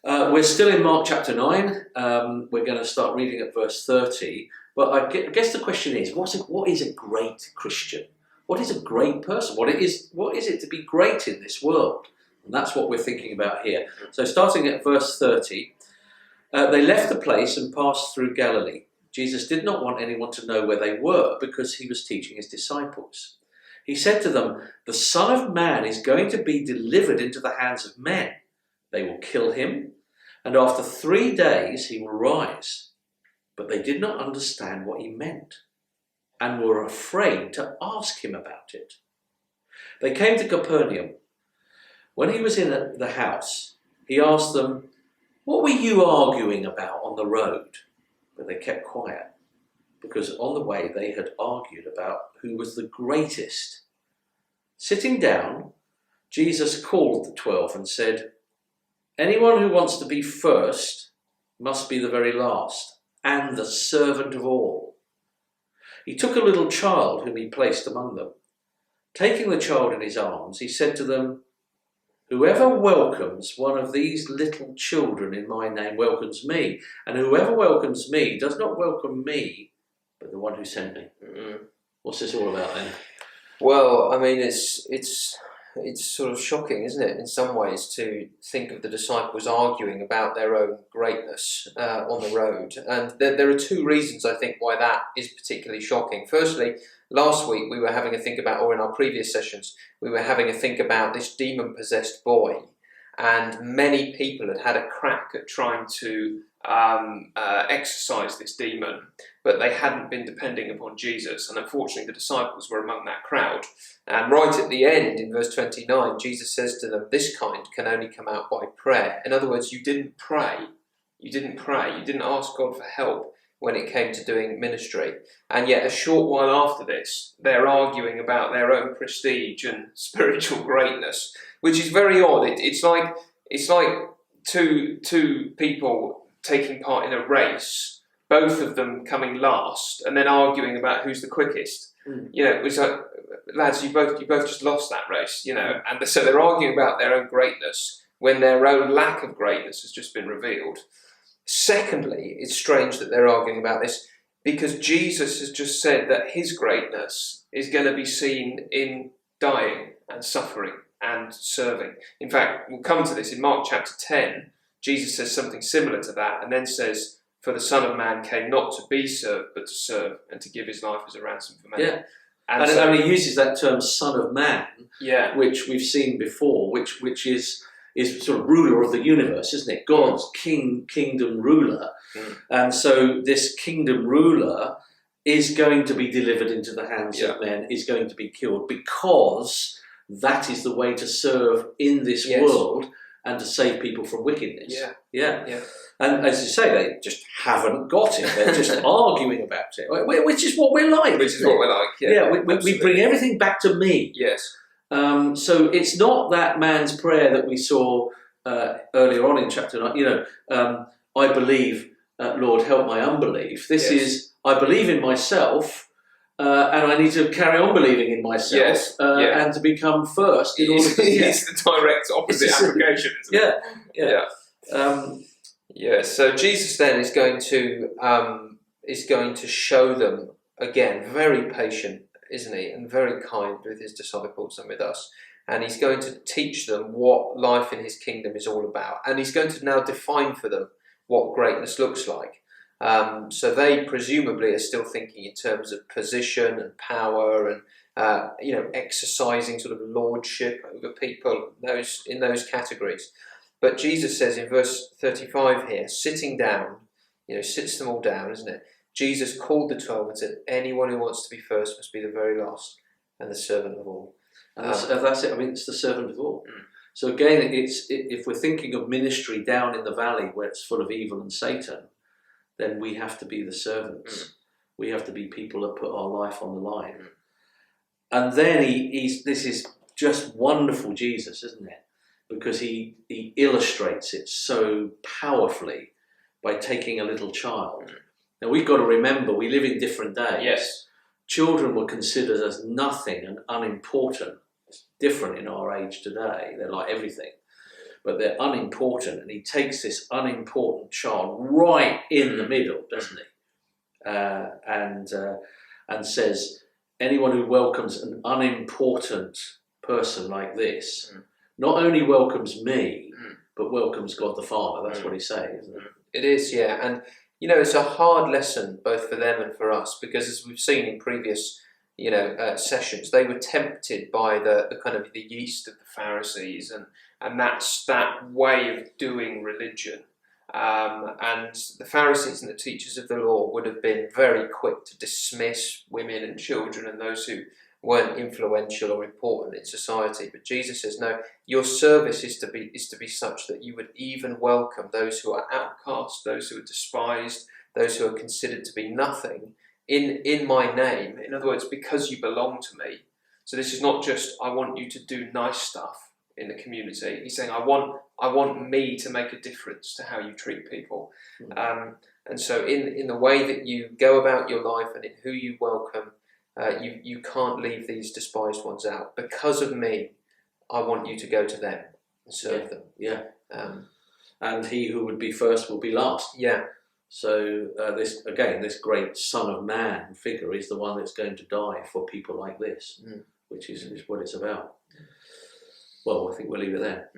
We're still in Mark chapter 9. We're going to start reading at verse 30. But I guess the question is, what is a great Christian? What is a great person? What is it to be great in this world? And that's what we're thinking about here. So starting at verse 30, they left the place and passed through Galilee. Jesus did not want anyone to know where they were because he was teaching his disciples. He said to them, "The Son of Man is going to be delivered into the hands of men. They will kill him, and after 3 days he will rise." But they did not understand what he meant and were afraid to ask him about it. They came to Capernaum. When he was in the house, he asked them, "What were you arguing about on the road?" But they kept quiet, because on the way they had argued about who was the greatest. Sitting down, Jesus called the 12 and said, "Anyone who wants to be first must be the very last and the servant of all." He took a little child whom he placed among them. Taking the child in his arms, he said to them, "Whoever welcomes one of these little children in my name welcomes me, and whoever welcomes me does not welcome me, but the one who sent me." What's this all about then? Well, I mean, it's sort of shocking, isn't it, in some ways, to think of the disciples arguing about their own greatness on the road. And there are two reasons, I think, why that is particularly shocking. Firstly, last week we were having a think about, or in our previous sessions, we were having a think about this demon-possessed boy. And many people had had a crack at trying to exorcise this demon, but they hadn't been depending upon Jesus. And unfortunately, the disciples were among that crowd. And right at the end, in verse 29, Jesus says to them, "This kind can only come out by prayer." In other words, you didn't pray. You didn't pray. You didn't ask God for help when it came to doing ministry. And yet, a short while after this, they're arguing about their own prestige and spiritual greatness, which is very odd. It's like two people taking part in a race, both of them coming last, and then arguing about who's the quickest. You know, it was like, lads, you both just lost that race, you know. And so they're arguing about their own greatness when their own lack of greatness has just been revealed. Secondly, it's strange that they're arguing about this because Jesus has just said that his greatness is going to be seen in dying and suffering and serving. In fact, we'll come to this in Mark chapter 10. Jesus says something similar to that and then says, "For the Son of Man came not to be served, but to serve and to give his life as a ransom for many." Yeah. And he uses that term "Son of Man," which we've seen before, which is sort of ruler of the universe, isn't it? God's kingdom ruler. And so this kingdom ruler is going to be delivered into the hands of men, is going to be killed, because that is the way to serve in this world and to save people from wickedness. Yeah. And as you say, they just haven't got it. They're just arguing about it, which is what we're like. We bring everything back to me. Yes. So it's not that man's prayer that we saw earlier on in chapter 9. I believe, Lord, help my unbelief. This is, I believe in myself, and I need to carry on believing in myself and to become first. It's the direct opposite application, isn't it? So Jesus then is going to show them again, very patient, isn't he, and very kind with his disciples and with us. And he's going to teach them what life in his kingdom is all about. And he's going to now define for them what greatness looks like. So they presumably are still thinking in terms of position and power and exercising sort of lordship over people in those categories. But Jesus says in verse 35 here, sitting down, sits them all down, isn't it? Jesus called the 12 and said, "Anyone who wants to be first must be the very last and the servant of all." And that's it. I mean, it's the servant of all. So again, if we're thinking of ministry down in the valley where it's full of evil and Satan, then we have to be the servants. We have to be people that put our life on the line. And then this is just wonderful Jesus, isn't it? Because he illustrates it so powerfully by taking a little child. Now we've got to remember, we live in different days. Yes. Children were considered as nothing and unimportant. It's different in our age today. They're like everything. but they're unimportant, and he takes this unimportant child right in the middle, doesn't he? And says, anyone who welcomes an unimportant person like this not only welcomes me, but welcomes God the Father. That's what he's saying, isn't it? It is, yeah. And, it's a hard lesson both for them and for us, because as we've seen in previous, sessions, they were tempted by the kind of the yeast of the Pharisees, and that's that way of doing religion. And the Pharisees and the teachers of the law would have been very quick to dismiss women and children and those who weren't influential or important in society. But Jesus says, no, your service is to be such that you would even welcome those who are outcast, those who are despised, those who are considered to be nothing in my name. In other words, because you belong to me. So this is not just, I want you to do nice stuff in the community. He's saying, I want me to make a difference to how you treat people. And so in the way that you go about your life and in who you welcome, you can't leave these despised ones out. Because of me, I want you to go to them and serve them. Yeah. And he who would be first will be last. Yeah. So this great Son of Man figure is the one that's going to die for people like this, which is what it's about. Well, I think we'll leave it there.